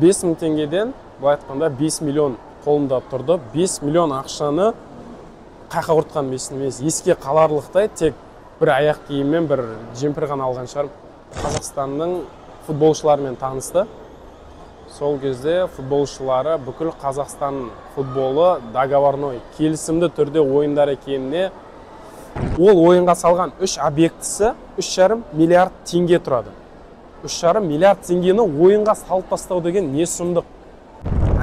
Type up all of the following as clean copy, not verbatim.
5000 теңгеден былай айтқанда 5 миллион қолымда тұрды. 5 миллион ақшаны қақа құртқан емес, еске қаларлықтай тек бір аяқ киіммен бір жемпір ғана алған шығармын. Қазақстанның футболшыларымен танысты. Сол кезде футболшылары бүкіл Қазақстан футболы договорной, келісімді түрде ойындар екеніне, ол ойынға салған 3 объектісі 3,5 миллиард теңге тұрады. 3,5 миллиард теңгені ойынға салып тастау деген не сұмдық.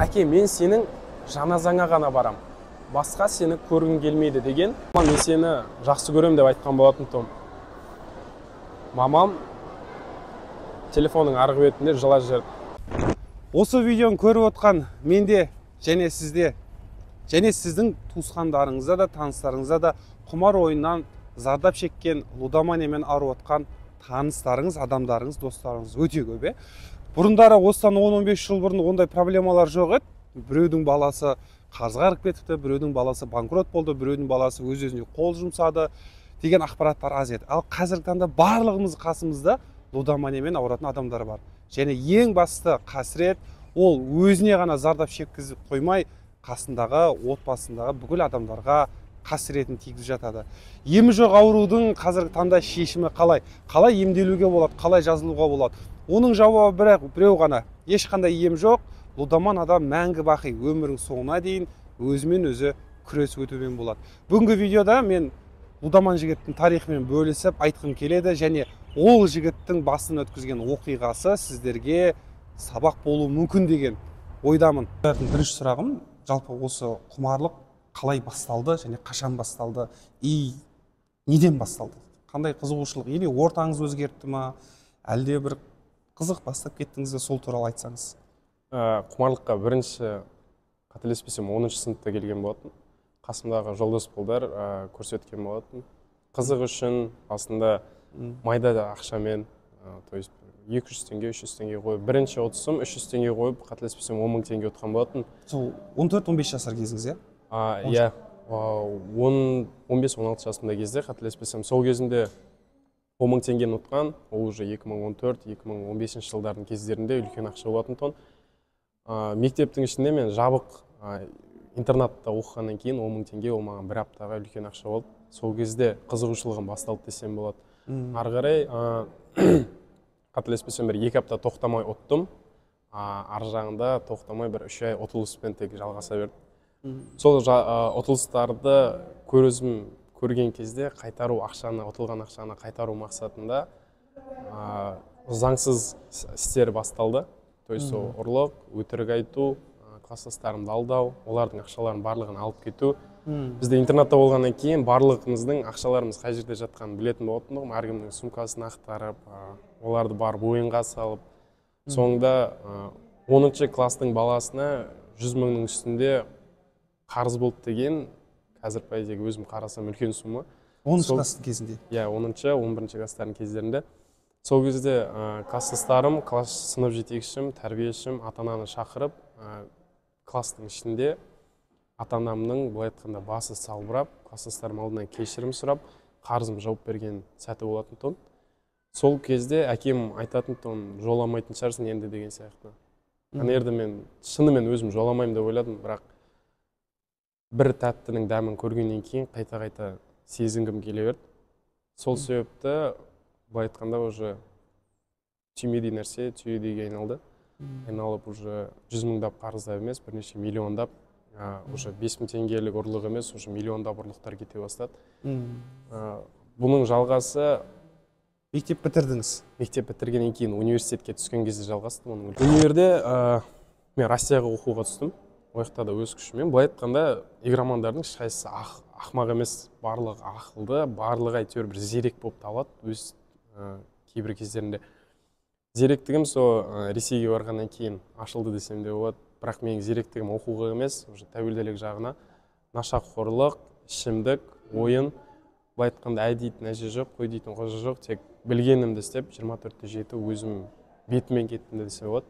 Әке, мен сенің жаназаңа ғана барам. Басқа сені көргім келмейді деген. Мен сені жақсы көрем деп айтқан болатын Том. Мамам телефонның арғы бетінде жылап жіберді. Осы видеоны көріп отқан менде және сізде, және сіздің туысқандарыңызда да, таныстарыңызда да құмар ойыннан зардап шеккен, лудоманиямен ауырып отқан таныстарыңыз, адамдарыңыз, достарыңыз өте көп. Бұрындары осыдан 10-15 жыл бұрын ондай проблемалар жоқ еді. Біреудің баласы қарызға кіріп кетіпті, біреудің баласы банкрот болды, біреудің баласы өз-өзіне қол жұмсады деген ақпараттар аз еді. Ал қазіргі таңда барлығымыз қасымызда лудоманиямен ауыратын адамдар бар. Және ең басты қасірет ол өзіне ғана зардап шеккізіп қоймай, қасындағы, отбасындағы бүкіл адамдарға қасіретін тигізіп жатады. Емі жоқ аурудың қазіргі таңда шешімі қалай? Қалай емделуге болады, қалай жазылуға болады? Оның жауабы біреу ғана. Ешқандай ем жоқ. Лудоман адам мәңгі бақи өмірінің соңына дейін өзімен өзі күресіп өтумен болады. Бүгінгі видеода мен лудоман жігіттің тарихымен бөлісіп айтқым келеді, және ол жігіттің басынан өткізген оқиғасы сіздерге сабақ болуы мүмкін деген ойдамын. Бірінші сұрағым, жалпы осы құмарлық қалай басталды және қашан басталды? Неден басталды? Қандай қызығушылық? Или ортаңыз өзгертті ма? Әлде бір қызық бастап кеттіңіз бе? Сол туралы айтсаңыз. Құмарлыққа бірінші қателеспесем 10-шы сыныпта келген болатын. Қасымдағы жолдас болдар көрсеткен болатын. Қызық үшін басында майда да ақшамен, то есть 200 теңге, 300 теңге қойып, бірінші ұтысым 300 теңге қойып, қателеспесем 10 000 теңге ұтқан болатын. Сол 14-15 жасар кезіңіз, иә? 15-16 жасымда кезде қателеспесем. Сол кезінде 10 000 теңгені ұтқан, ол уже 2014-2015 жылдардың кездерінде үлкен ақша болатын тон. Мектептің ішінде мен жабық интернатта оқығаннан кейін 10 000 теңге ол маған бір аптаға үлкен ақша болды. Сол кезде қызығушылығым басталды десем болады. Ары қарай қателеспесем бір 2 апта тоқтамай ұттым. Ар жағында тоқтамай бір 3 ай ұтылыспен тек жалғаса берді. Сол ұтылыстарды көрген кезде қайтару ақшаны, ұтылған ақшаны қайтару мақсатында заңсыз істер басталды. То есть ұрлық, өтірік айту, класстастарымды алдау, олардың ақшаларын барлығын алып кету. Бізде интернатта болғаннан кейін барлығымыздың ақшаларымыз қай жерде жатқанын білетін болатындығым, әркімнің сумкасын ақтарып, оларды барып ойынға салып, соңында 10-шы класстың баласына 100 000-нің үстінде қарыз болды деген, қазір пайдегі өзім қарасам үлкен сума. 10-шы класстың кезінде? Иә, 10-шы, 11-шы класстардың кездерінде. Сол кезде класстастарым, класс сынып жетекшім, тәрбиешім, ата-ананы шақырып, класстың ішінде ата-анамның былай айтқанда басы салбырап, класстастарым алдынан кешірім сұрап, қарызым жауып берген сәті болатын тон. Сол кезде әкем айтатын тон, жоламайтын шығарсың енді деген сияқты. Әнерді мен шынымен өзім жоламаймын деп ойладым, бірақ бір тәттінің дәмін көргеннен кейін қайта-қайта сезінгім келе берді. Сол себепті былай айтқанда уже түймедей нәрсе түйедейге айналды. Айналып уже 100 000-дап қарыздап емес, бірнеше миллиондап, уже 5 000 теңгелік ұрлық емес, уже миллиондап ұрлықтар кете бастады. Бұның жалғасы... Мектеп бітірдіңіз? Мектеп бітіргеннен кейін университетке түскен кезде жалғасты. Универде мен Россияға оқуға түстім. Ояқта да өз күшімен. Былай айтқанда игромандардың ешқайсысы ақымақ емес, барлығы ақылды, барлығы әйтеуір бір зерек болып табылады өз кейбір кездерінде. Зеректігім сол Ресейге барғаннан кейін ашылды десем де болады. Бірақ менің зеректігім оқуға емес, уже тәуелділік жағына, нашақорлық, ішімдік, ойын, былай айтқанда әй дейтін әже жоқ, қой дейтін қожа жоқ, тек білгенімді істеп 24/7 өзім бетімен кеттім десе болады.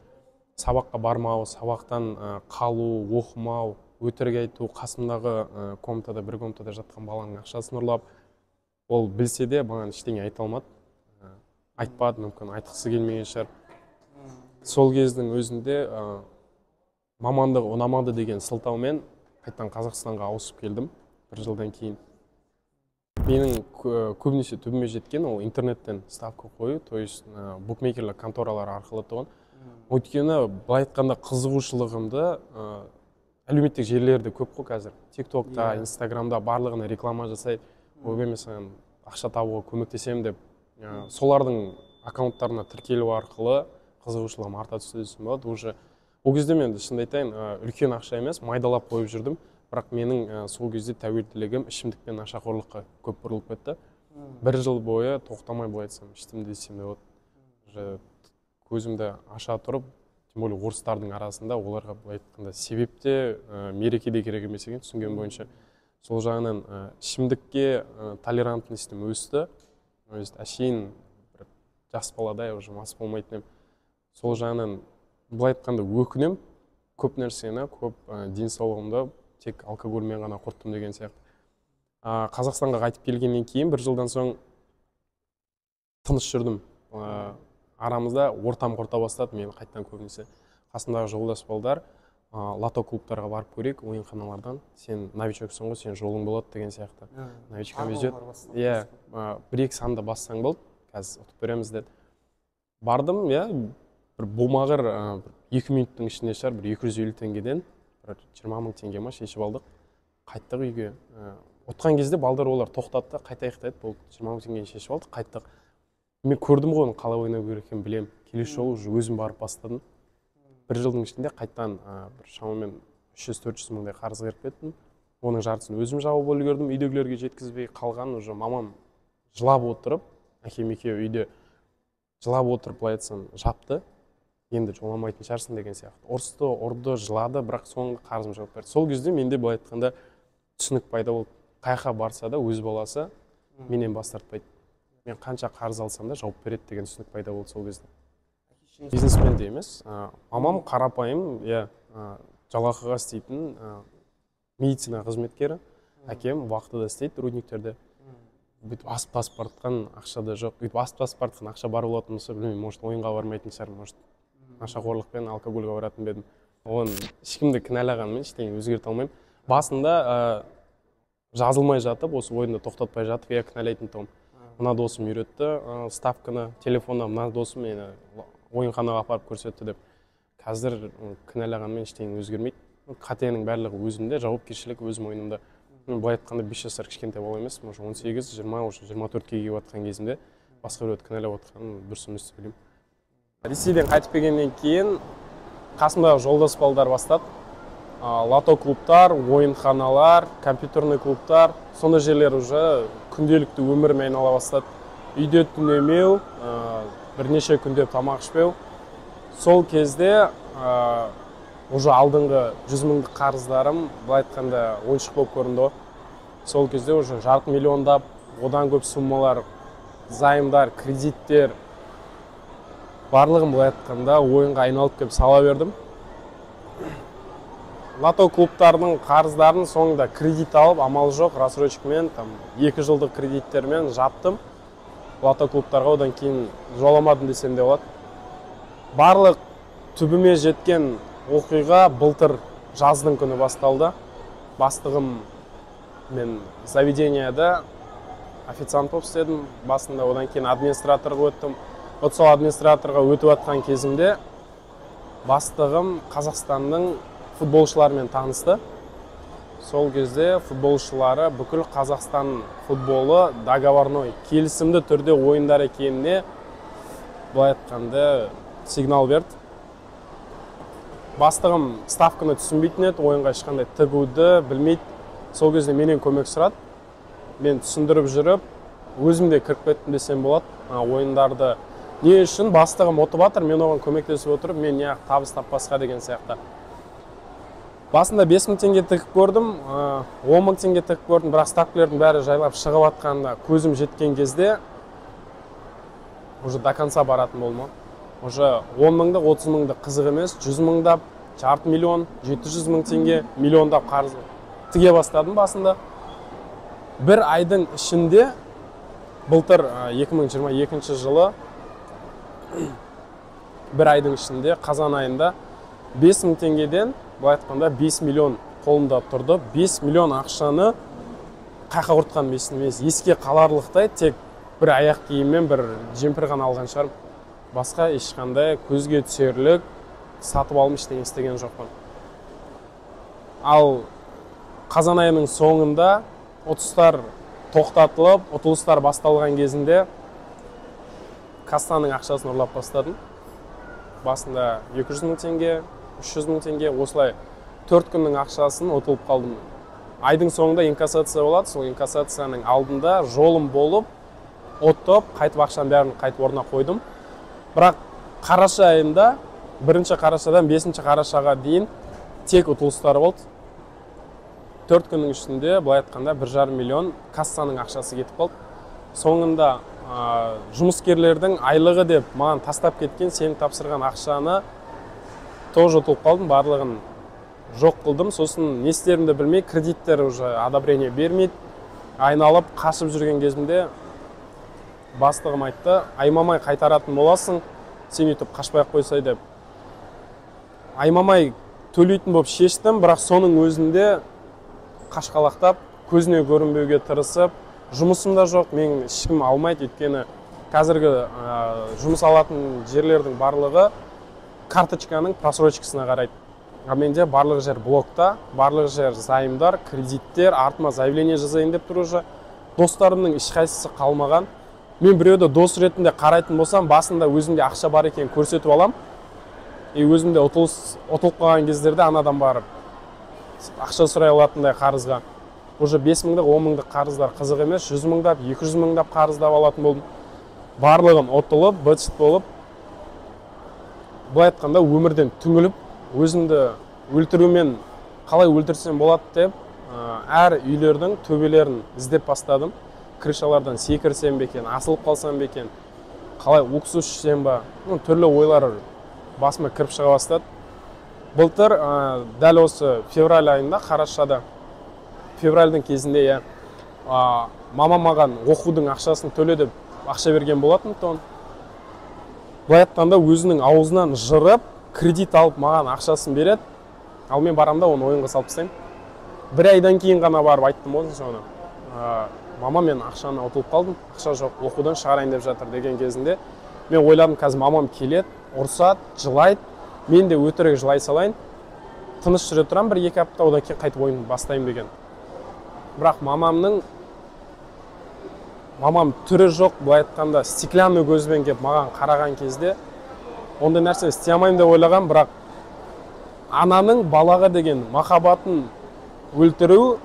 Сабаққа бармау, сабақтан қалу, оқымау, өтірік айту, қасымдағы комнатада, бір комнатада жатқан баланың ақшасын ұрлап, ол білсе де маған ештеңе айта алмады. Айтпады, мүмкін айтқысы келмеген шығар. сол кездің өзінде мамандығы ұнамады деген сылтаумен қайтадан Қазақстанға ауысып келдім 1 жылдан кейін. Менің көбінесе түбіме жеткен ол интернеттен ставка қою, то есть букмекерлік конторалар арқылы туған. Өйткені былай айтқанда қызығушылығымды әлеуметтік желілерде көп қой қазір. TikTokта, Instagramда барлығына реклама жасайды. Ойбай мен ақша табуға көмектесемін деп, солардың аккаунттарына тіркелу арқылы қызығушылығым арта түсті десем болады. Уже ол кезде мен шынымды айтайын, үлкен ақша емес, майдалап қойып жүрдім. Бірақ менің сол кезде тәуелділігім ішімдік пен нашақорлыққа көп бұрылып кетті. 1 жыл бойы тоқтамай былай айтсам, іштім десем де болады. Көзімді аша тұрып, тем более орыстардың арасында оларға былай айтқанда себеп те мерекеде керек емес екен, түсінген бойынша. Сол жағынан ішімдікке толерантностьтім өсті. Әшейін жас баладай уже мас болмайтын ем. Сол жағынан былай айтқанда өкінем, көп нәрсені, көп денсаулығымды тек алкогольмен ғана құрттым деген сияқты. Қазақстанға қайтып келгеннен кейін 1 жылдан соң тыныш жүрдім. Арамызда ортам құрта бастады, мен қайттан көбінесе. Қасымдағы жолдас балдар лото клубтарға барып көрейік, ойынханалардан. Сен новичоксың ғой, сен жолың болады деген сияқты. Новичкам везет. 1-2 санды бассаң болды, қазір ұтып береміз деді. Бардым, бір болмағыр 2 минуттың ішінде шығар, бір 250 теңгеден 20 мың теңге ма шешіп алдық. Қайттық үйге. Отқан кезде балдар олар тоқтатты, қайтайық деді. Бұл 20 мың теңгені шешіп алдық, қайттық. Мен көрдім ғой, оны қалай ойнау керек екенін білем. Келесі жолы өзім барып бастадым. 1 жылдың ішінде қайттан шамамен 300-400 мыңдай қарыз беріп кеттім. Оның жартысын өзім жауып үлгердім, үйдегілерге жеткізбей қалған. Уже мамам жылап отырып, әкем екеуі үйде жылап отырып, былай айтсам, жапты. Енді жоламайтын шығарсың деген сияқты. Ұрысты, ұрды, жылады, бірақ соңғы қарызым жауап берді. Сол кезде менде былай айтқанда түсінік пайда болды. Қайқа барса да өз баласы менен бас тартпайды. Мен қанша қарыз алсам да жауап береді деген түсінік пайда болды сол кезде. Бизнесмен де емес. Мамам қарапайым, жалақыға істейтін медицина қызметкері. Әкем вахтада істейді, рудниктерде. Бүйтіп асып-тасып бартқан ақша да жоқ. Бүйтіп асып-тасып бартқан ақша бар болатын болса, білмеймін, может ойынға бармайтын шығар, может нашақорлықпен алкогольға баратын бедім. Оны ешкімді кінәлағанмен ештеңе өзгерте алмаймын. Басында жазылмай жатып, осы ойынды тоқтатпай жатып, кінәлайтын тұғым. Мына досым үйретті ставканы, телефонда мына досым мені ойынханаға апарып көрсетті деп. Қазір кінәлағанмен ештеңе өзгермейді. Қатенің барлығы өзімде, жауапкершілік өзім ойынымда. Былай айтқанда 5 жасар кішкентай бала емес, 18-20, 24-ге келіп жатқан кезімде басқа біреуді кінәлап отқанын дұрыс емес деп білемін. Ресейден қайтып келгеннен кейін қасымдағы жолдас балдар бастады. Лото клубтар, ойынханалар, компьютерный клубтар, сондай жерлер уже күнделікті өміріме айнала бастады. Үйде түнемеу, бірнеше күнде тамақ ішпеу. Сол кезде уже алдыңғы 100 мыңдық қарыздарым, былай айтқанда ойыншық болып көрінді. Сол кезде уже жарты миллиондап, одан көп суммалар, займдар, кредиттер, барлығын былай айтқанда ойынға айналып кеп сала бердім. Лото клубтардың қарыздарын соңында кредит алып, амал жоқ, рассрочкамен, 2 жылдық кредиттермен жаптым. Лото клубтарға одан кейін жоламадым десем де болады. Барлық түбіме жеткен оқиға былтыр жаздың күні басталды. Бастығым мен заведенияда официант болып істедім. Басында одан кейін администраторға өттім. Сол администраторға өтіп атқан кезімде бастығым Қазақстанның футболшылармен танысты. Сол кезде футболшылары бүкіл Қазақстан футболы договорной, келісімді түрде ойындар екеніне былай айтқанда сигнал берді. Бастығым ставканы түсінбейтін еді, ойынға ешқандай тігуді білмейді. Сол кезде менен көмек сұрады. Мен түсіндіріп жүріп, өзімде кіріп кеттім десем болады. Ойындарды не үшін бастығым ұтып жатыр, мен оған көмектесіп отырып, мен неғып табыс таппасқа деген сияқты. Басында 5 мың теңге тігіп көрдім, 10 мың теңге тігіп көрдім, бірақ ставкілердің бәрі жайлап шығып атқанда көзім жеткен кезде уже до конца баратын болма. Уже 10 мыңдық, 30 мыңдық қызық емес, 100 мыңдап, жарты миллион, 700 мың теңге, миллиондап қарыз тіге бастадым басында. Бір айдың ішінде былтыр 2022 жылы бір айдың ішінде қазан айында 5.000 теңгеден былай айтқанда 5 миллион қолымда тұрды. 5 миллион ақшаны қайқа құртқан емес, еске қаларлықтай тек бір аяқ киіммен бір жемпір ғана алған шығармын. Басқа ешқандай көзге түсерлік сатып алым ештеңе істеген жоқпын. Ал қазан айының соңында ұтыстар тоқтатылып, ұтылыстар басталған кезінде кассаның ақшасын ұрлап бастадым. Басында 200 мың теңге, 300 мың теңге, осылай 4 күннің ақшасын ұтылып қалдым. Айдың соңында инкассация болады, сол инкассацияның алдында жолым болып, оттап, қайтып ақшаның бәрін қайтып орнына қойдым. Бірақ қараша айында, 1 қарашадан 5 қарашаға дейін тек ұтылыстар болды. 4 күннің ішінде, былай айтқанда, 1,5 миллион кассаның ақшасы кетіп қалды. Соңында жұмыскерлердің айлығы деп маған тастап кеткен, сен тапсырған ақшаны тоже ұтылып қалдым, барлығын жоқ қылдым. Сосын не істерімді білмей, кредиттер уже одобрение бермейді. Айналып, қашып жүрген кезімде бастығым айтты, аймамай қайтаратын боласың, сен үйтіп қашпай қойсай деп. Аймамай төлейтін болып шештім, бірақ соның өзінде қашқалақтап, көзіне көрінбеуге тырысып, жұмысым да жоқ, мен ешкім алмайды, өйткені қазіргі жұмыс алатын жерлердің барлығы карточканың просрочкасына қарайды. А менде барлық жер блокта, барлық жер займдар, кредиттер, артыма заявление жазайын деп тұр уже. Достарымның ешқайсысы қалмаған. Мен біреуді дос ретінде қарайтын болсам, басында өзімде ақша бар екен көрсетіп алам. Өзімде ұтылып қалған кездерде анадан барып ақша сұрай алатындай қарызға. Уже 5 мыңдық, 10 мыңдық қарыздар қызық емес, 100 мыңдап, 200 мыңдап қарыздап алатын болдым. Барлығын ұтылып, бытшыт болып, былай айтқанда өмірден түңіліп, өзімді өлтірумен қалай өлтірсем болады деп, әр үйлердің төбелерін іздеп бастадым. Крышалардан секірсем бекен, асылып қалсам бекен, қалай уксус ішсем ба, түрлі ойлар басыма кіріп шыға бастады. Былтыр дәл осы февраль айында, қарашада, февральдың кезінде мама маған оқудың ақшасын төле деп ақша берген болатын. Былай айтқанда өзінің аузынан жырып, кредит алып маған ақшасын береді. Ал мен барамда оны ойынға салып тастаймын. Бір айдан кейін ғана барып айттым оны соны. Мама, мен ақшаны ұтылып қалдым, ақша жоқ, оқудан шығарайын деп жатыр деген кезінде. Мен ойладым, қазір мамам келеді, ұрсады, жылайды, мен де өтірік жылай салайын. Тыныш жүре тұрам, 1-2 апта, одан кейін қайтып ойын бастаймын деген. Бірақ мамам түрі жоқ, былай айтқанда стеклянный көзбен келіп маған қараған кезде ондай нәрсе істей алмаймын деп ойлаған, бірақ ананың балаға деген махаббатын өлтіру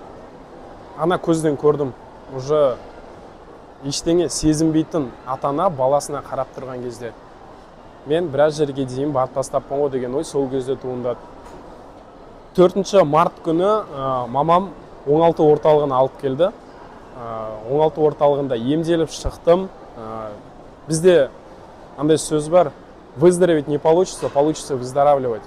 ана көзден көрдім. Уже ештеңе сезінбейтін ата-ана баласына қарап тұрған кезде мен біраз жерге дейін барып тастаппын ғой деген ой сол кезде туындады. 4 март күні мамам оңалту орталығына алып келді. Оңалту орталығында емделіп шықтым. Бізде андай сөз бар: выздороветь не получится, получится выздоравливать.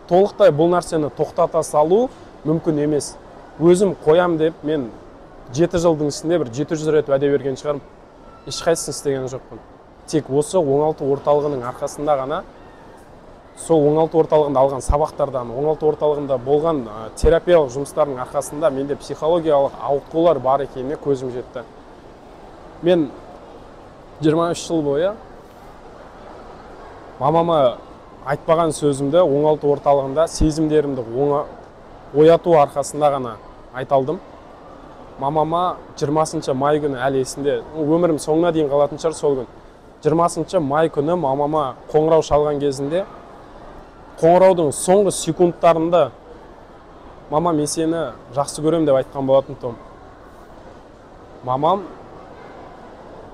Толықтай бұл нәрсені тоқтата салу мүмкін емес. Өзім қоям деп мен 7 жылдың ішінде бір 700 рет уәде берген шығармын. Ешқайсысын істеген жоқпын. Тек осы оңалту орталығының арқасында ғана, сол оңалту орталығында алған сабақтардан, оңалту орталығында болған терапиялық жұмыстардың арқасында менде психологиялық ауытқулар бар екеніне көзім жетті. Мен 23 жыл бойы мамама айтпаған сөзімді оңалту орталығында сезімдерімді ояту арқасында ғана айталдым. Мамама 20 май күні әлі есімде, өмірім соңына дейін қалатын шығар сол күн. 20 май күні мамама қоңырау шалған кезінде, қоңыраудың соңғы секундтарында мама, мен сені жақсы көрем деп айтқан болатын том. Мамам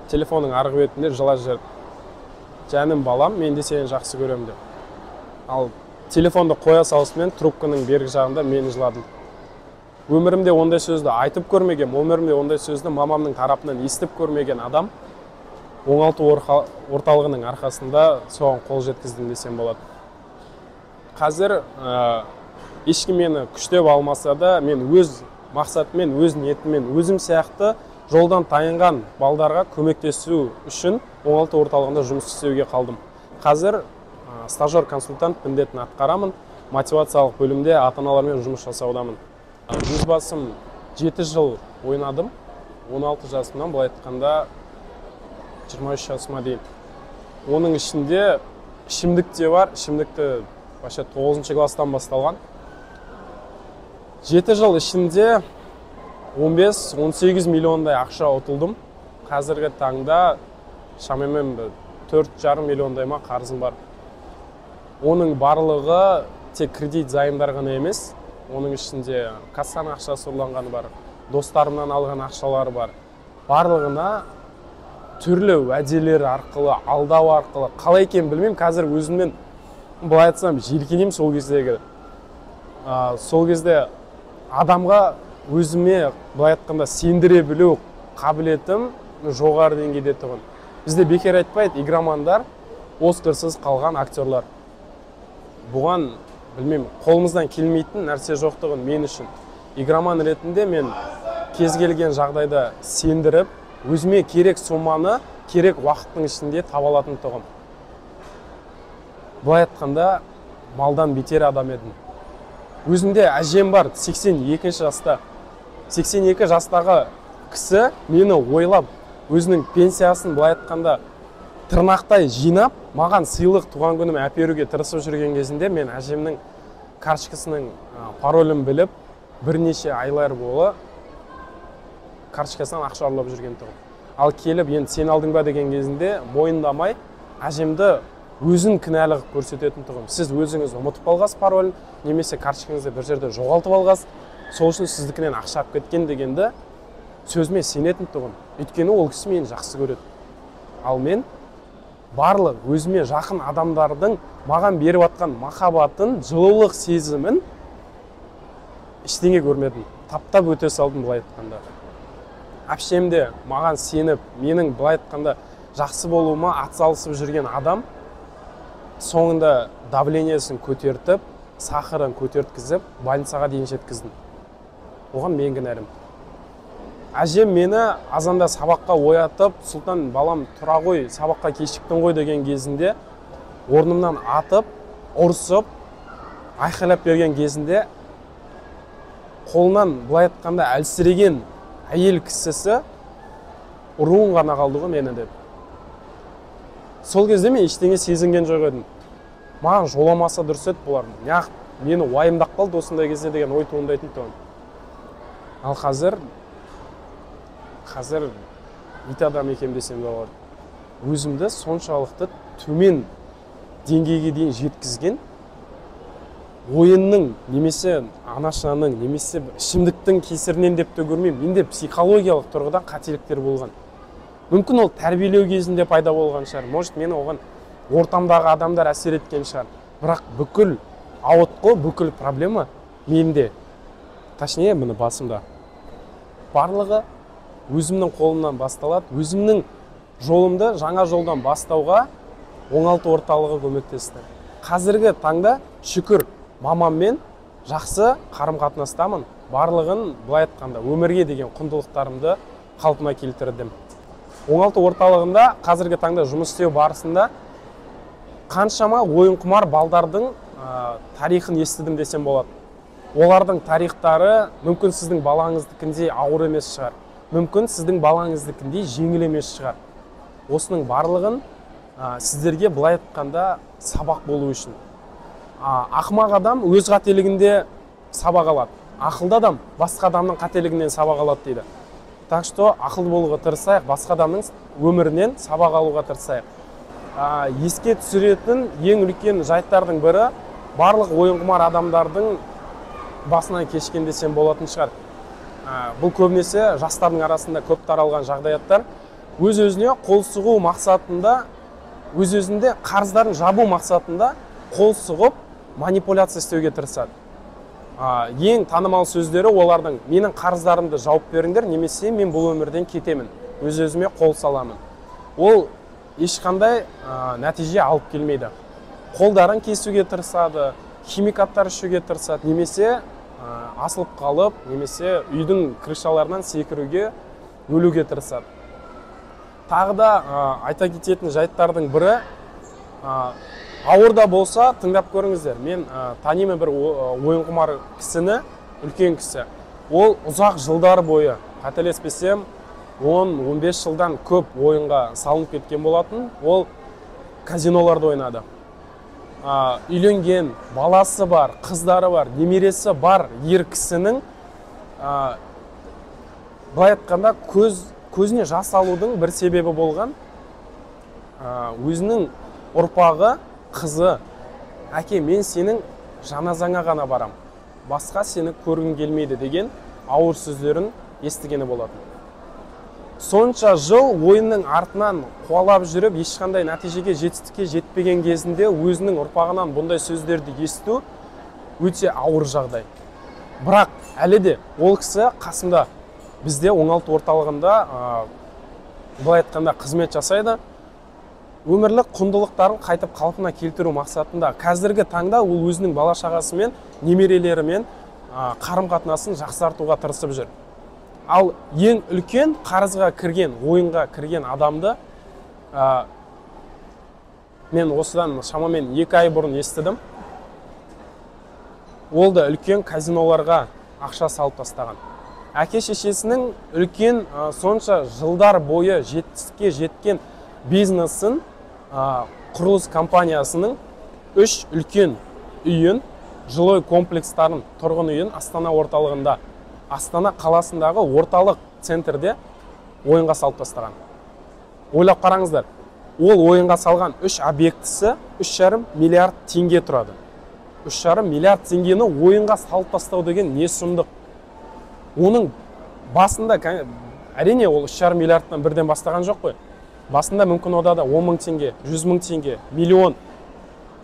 телефонның арғы бетінде жылап жіберді: жаным балам, мен де сені жақсы көрем деп. Ал телефонды қоя салысымен трубканың бергі жағында мен жыладым. Өмірімде ондай сөзді айтып көрмеген, өмірімде ондай сөзді мамамның тарапынан естіп көрмеген адам оңалту орталығының арқасында соған қол жеткіздім десем болады. Қазір ешкім мені күштеп алмаса да, мен өз мақсатымен, өз ниетіммен, өзім сияқты жолдан тайынған балдарға көмектесу үшін оңалту орталығында жұмыс істеуге қалдым. Қазір стажер консультант міндетін атқарамын. Мотивациялық бөлімде ата-аналармен жұмыс жасаудамын. Өз басым 7 жыл ойнадым. 16 жасымнан, былай айтқанда 23 жасыма дейін. Оның ішінде ішімдік те бар. Ішімдікті вообще 9 класстан басталған. 7 жыл ішінде 15-18 миллиондай ақша ұтылдым. Қазіргі таңда шамамен 4,5 миллиондай ма қарызым бар. Оның барлығы тек кредит займдар ғана емес. Оның ішінде кассаның ақшасы ұрланғаны бар, достарымнан алған ақшалары бар. Барлығына түрлі уәделер арқылы, алдау арқылы, қалай екенін білмеймін. Қазір өзіммен былай айтсам жиіркенемін сол кездегі. Сол кезде адамға өзіме былай айтқанда сендіре білу қабілетім жоғары деңгейде тұғын. Бізде бекер айтпайды, игромандар оскарсыз қалған актерлар. Бұған білмеймін, қолымыздан келмейтін нәрсе жоқтығын мен үшін. Игроман ретінде мен кез келген жағдайда сендіріп, өзіме керек соманы, керек уақыттың ішінде таба алатын тұғым. Бұлай айтқанда малдан бетер адам едім. Өзімде әжем бар, 82 жаста. 82 жастағы кісі мені ойлап, өзінің пенсиясын бұлай айтқанда тырнақтай жинап, маған сыйлық туған күнім әперуге тырысып жүрген кезінде мен әжемнің карточкасының паролін біліп, бірнеше айлар бойы карточкасынан ақша ұрлап жүрген тұғым. Ал келіп, енді сен алдың ба деген кезінде мойындамай, әжемді өзін кінәлі көрсететін тұғым. Сіз өзіңіз ұмытып алғас паролін, немесе карточкаңызды бір жерде жоғалтып алғас, сол үшін сіздікінен ақша алып кеткен дегенді сөзіме сенетін тұғым. Өйткені ол кісі мені жақсы көреді. Ал мен барлық өзіме жақын адамдардың маған беріп атқан махаббатын, жылулық сезімін ештеңе көрмедім. Таптап өте салдым былай айтқанда. Әпшемде маған сеніп, менің былай айтқанда жақсы болуыма атсалысып жүрген адам соңында давлениесін көтертіп, сахарын көтерткізіп, больницаға дейін жеткізді. Оған мен кінәлім. Әжем мені азанда сабаққа оятып, Сұлтан балам тұра ғой, сабаққа кешіктің ғой деген кезінде орнымнан атып, ұрсып, айқайлап берген кезінде қолынан былай айтқанда әлсіреген әйел кісісі ұруын ғана қалды ғой мені деп. Сол кезде мен ештеңе сезінген жоқ едім. Маған жоламаса дұрыс еді бұлар. Неғып мені уайымдап қалды осындай кезде деген ой туындайтын тұғын. Ал қазір ит адам екем десем де болады. Өзімді соншалықты төмен деңгейге дейін жеткізген ойынның, немесе анашаның, немесе ішімдіктің кесірінен деп те көрмеймін. Менде психологиялық тұрғыдан қателіктер болған. Мүмкін ол тәрбиелеу кезінде пайда болған шығар. Может, мені оған ортамдағы адамдар әсер еткен шығар. Бірақ бүкіл ауытқу, бүкіл проблема менде. Точнее, міне басымда. Барлығы өзімнің қолымнан басталады. Өзімнің жолымды жаңа жолдан бастауға оңалту орталығы көмектесті. Қазіргі таңда шүкір мамаммен жақсы қарым-қатынастамын. Барлығын былай айтқанда өмірге деген құндылықтарымды қалпына келтірдім. Оңалту орталығында қазіргі таңда жұмыс істеу барысында қаншама ойынқұмар балдардың тарихын естідім десем болады. Олардың тарихтары мүмкін сіздің балаңыздікіндей ауыр емес шығар. Мүмкін сіздің балаңыздікіндей жеңіл емес шығар. Осының барлығын сіздерге былай айтқанда сабақ болу үшін. Ақымақ адам өз қателігінде сабақ алады. Ақылды адам басқа адамның қателігінен сабақ алады дейді. Так что ақылды болуға тырысайық, басқа адамның өмірінен сабақ алуға тырысайық. Еске түсіретін ең үлкен жайттардың бірі барлық ойынқұмар адамдардың басынан кешкен десем болатын шығар. Бұл көбінесе жастардың арасында көп таралған жағдаяттар. Өз-өзіне қол сұғу мақсатында, өз-өзінде қарыздарын жабу мақсатында қол сұғып манипуляция істеуге тырысады. Ең танымал сөздері олардың: менің қарыздарымды жауып беріңдер, немесе мен бұл өмірден кетемін, өз-өзіме қол саламын. Ол ешқандай нәтиже алып келмейді. Қолдарын кесуге тырысады, химикаттар ішуге тырысады, немесе асылып қалып, немесе үйдің крышаларынан секіруге, өлуге тырысады. Тағы да айта кететін жайттардың бірі, ауыр да болса тыңдап көріңіздер. Мен танимын бір ойын құмар кісіні, үлкен кісі. Ол ұзақ жылдар бойы, қателеспесем, 10-15 жылдан көп ойынға салынып кеткен болатын. Ол казиноларда ойнады. Үйленген, баласы бар, қыздары бар, немересі бар ер кісінің былай айтқанда көзіне жас алудың бір себебі болған. Өзінің ұрпағы, қызы, әке, мен сенің жаназаңа ғана барам, басқа сені көргім келмейді деген ауыр сөздерін естігені болатын. Сонша жыл ойынның артынан қуалап жүріп, ешқандай нәтижеге, жетістікке жетпеген кезінде өзінің ұрпағынан бұндай сөздерді есту өте ауыр жағдай. Бірақ әлі де ол кісі қасымда, бізде оңалту орталығында былай айтқанда қызмет жасайды. Өмірлік құндылықтарын қайтып қалпына келтіру мақсатында қазіргі таңда ол өзінің бала шағасымен, немерелерімен қарым-қатынасын жақсартуға тырысып жүр. Ал ең үлкен қарызға кірген, ойынға кірген адамды мен осыдан шамамен 2 ай бұрын естідім. Ол да үлкен казиноларға ақша салып тастаған. Әке шешесінің үлкен сонша жылдар бойы жетістікке жеткен бизнесін, құрылыс компаниясының 3 үлкен үйін, жилой комплекстарын, тұрғын үйін Астана орталығында, Астана қаласындағы орталық центрде ойынға салып тастаған. Ойлап қараңыздар, ол ойынға салған 3 объектісі 3,5 миллиард теңге тұрады. 3,5 миллиард теңгені ойынға салып тастау деген не сұмдық. Оның басында, әрине ол 3,5 миллиардтан бірден бастаған жоқ қой. Басында мүмкін ода да 10 мың теңге, 100 мың теңге, миллион,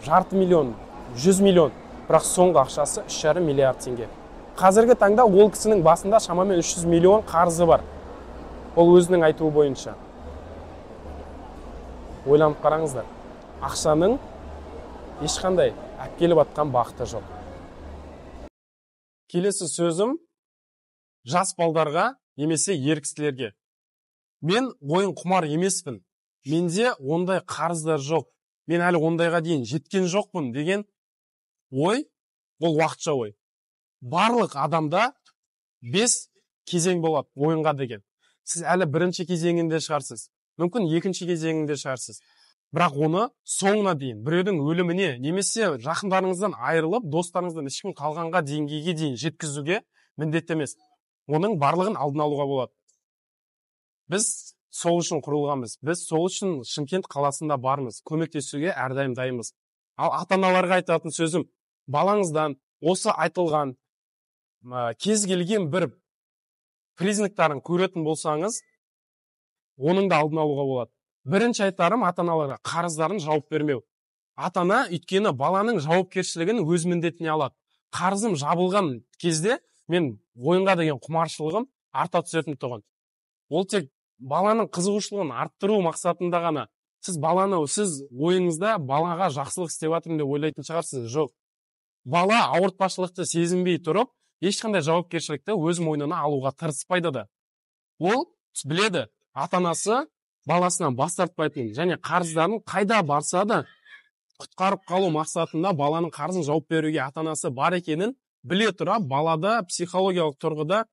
жарты миллион, 100 миллион. Бірақ соңғы ақшасы 3,5 миллиард теңге. Қазіргі таңда ол кісінің басында шамамен 300 миллион қарызы бар. Ол өзінің айтуы бойынша. Ойланып қараңыздар. Ақшаның ешқандай әпкеліп атқан бақыты жоқ. Келесі сөзім жас балдарға, немесе ер кісілерге. Мен ойын құмар емеспін. Менде ондай қарыздар жоқ. Мен әлі ондайға дейін жеткен жоқпын деген ой, ол уақытша ой. Барлық адамда 5 кезең болады ойынға деген. Сіз әлі бірінші кезеңінде шығарсыз. Мүмкін екінші кезеңінде шығарсыз. Бірақ оны соңына дейін, біреудің өліміне, немесе жақындарыңыздан айырылып, достарыңыздан ешкім қалғанға деңгейге дейін жеткізуге міндетті емес. Оның барлығын алдын алуға болады. Біз сол үшін құрылғанбыз. Біз сол үшін Шымкент қаласында бармыз. Көмектесуге әрдайым дайынбыз. Ал ата-аналарға айтатын сөзім, балаңыздан осы айтылған кез келген бір признактарын көретін болсаңыз, оның да алдын алуға болады. Бірінші айтарым ата-аналарға қарыздарын жауап бермеу. Ата-ана өйткені баланың жауапкершілігін өз міндетіне алады. Қарызым жабылған кезде мен ойынға деген құмаршылығым арта түсетін тұғын. Ол тек баланың қызығушылығын арттыру мақсатында ғана. Сіз ойыңызда балаға жақсылық істеп жатырмын деп ойлайтын шығарсыз. Жоқ. Бала ауыртпашылықты сезінбей тұрып, ешқандай жауапкершілікті өз мойнына алуға тырыспайды да. Ол біледі, ата-анасы баласынан бас тартпайтынын, және қарыздарын қайда барса да құтқарып қалу мақсатында баланың қарызын жауап беруге ата-анасы бар екенін біле тұра, балада психологиялық тұрғыда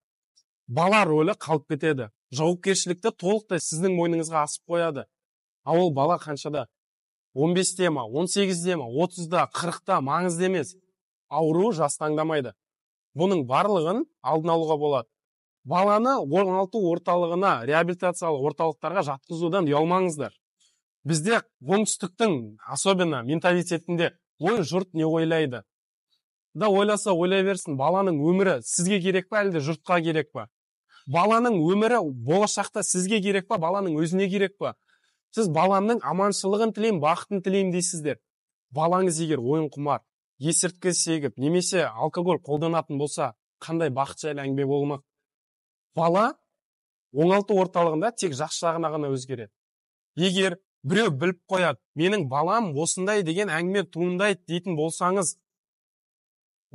бала рөлі қалып кетеді. Жауапкершілікті толықтай сіздің мойныңызға асып қояды. Ал ол бала қаншада? 15-те ма, 18-де ма, 30-да, 40-та маңызды емес. Ауру жас таңдамайды. Бұның барлығын алдын алуға болады. Баланы оңалту орталығына, реабилитациялық орталықтарға жатқызудан ұялмаңыздар. Бізде оңтүстіктің особенно менталитетінде ой, жұрт не ойлайды? Да ойласа ойлай берсін, баланың өмірі сізге керек па, әлде жұртқа керек па? Баланың өмірі болашақта сізге керек па, баланың өзіне керек па? Сіз баламның аманшылығын тілеймін, бақытын тілеймін дейсіздер. Балаңыз егер ойын құмар, есірткі шегіп, немесе алкоголь қолданатын болса, қандай бақыт жайлы әңгіме болмақ? Бала оңалту орталығында тек жақсы жағына ғана өзгереді. Егер біреу біліп қояды, менің балам осындай деген әңгіме туындайды дейтін болсаңыз,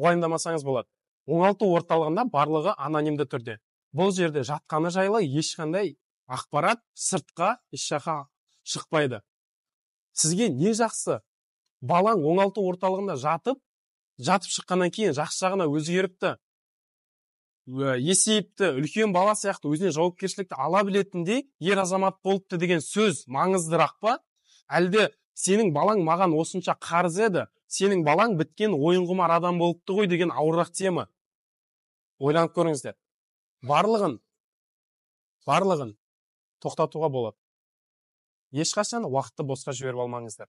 уайымдамасаңыз болады. Оңалту орталығында барлығы анонимді түрде. Бұл жерде жатқаны жайлы ешқандай ақпарат сыртқа еш жаққа шықпайды. Сізге не жақсы? балаң оңалту орталығында жатып шыққаннан кейін жақсы жағына өзгеріпті, есейіпті, үлкен бала сияқты өзіне жауапкершілікті ала білетіндей ер азамат болыпты деген сөз маңыздырақ па? Әлде сенің балаң маған осынша қарыз еді, сенің балаң біткен ойынқұмар адам болыпты ғой деген ауырақ тема? Ойланып көріңіздер. Барлығын тоқтатуға болады. Ешқашан уақытты босқа жіберіп алмаңыздар.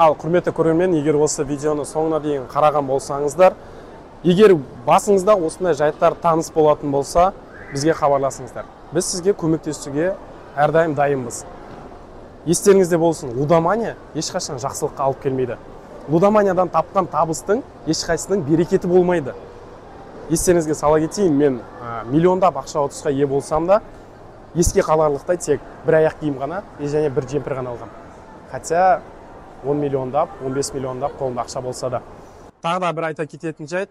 Ал құрметті көрермен, егер осы видеоны соңына дейін қараған болсаңыздар, егер басыңызда осындай жайттар таныс болатын болса, бізге хабарласыңыздар. Біз сізге көмектесуге әрдайым дайынбыз. Естеріңізде болсын, лудомания ешқашан жақсылыққа алып келмейді. Лудоманиядан тапқан табыстың ешқайсының берекеті болмайды. Естеріңізге сала кетейін, мен миллиондап ақша ұтысқа ие болсам да, еске қаларлықтай тек бір аяқ киім ғана, және бір жемпір ғана алғам. Хотя 10 миллиондап, 15 миллиондап қолымда ақша болса да. Тағы да бір айта кететін жайт,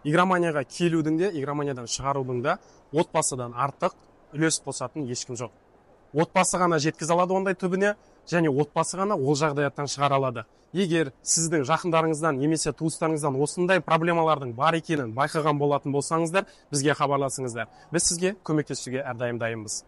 игроманияға келудің де, игроманиядан шығарудың да отбасыдан артық үлес қосатын ешкім жоқ. Отбасы ғана жеткізе алады ондай түбіне, және отбасы ғана ол жағдаяттан шығара алады. Егер сіздің жақындарыңыздан немесе туыстарыңыздан осындай проблемалардың бар екенін байқаған болатын болсаңыздар, бізге хабарласыңыздар. Біз сізге көмектесуге әрдайым дайынбыз.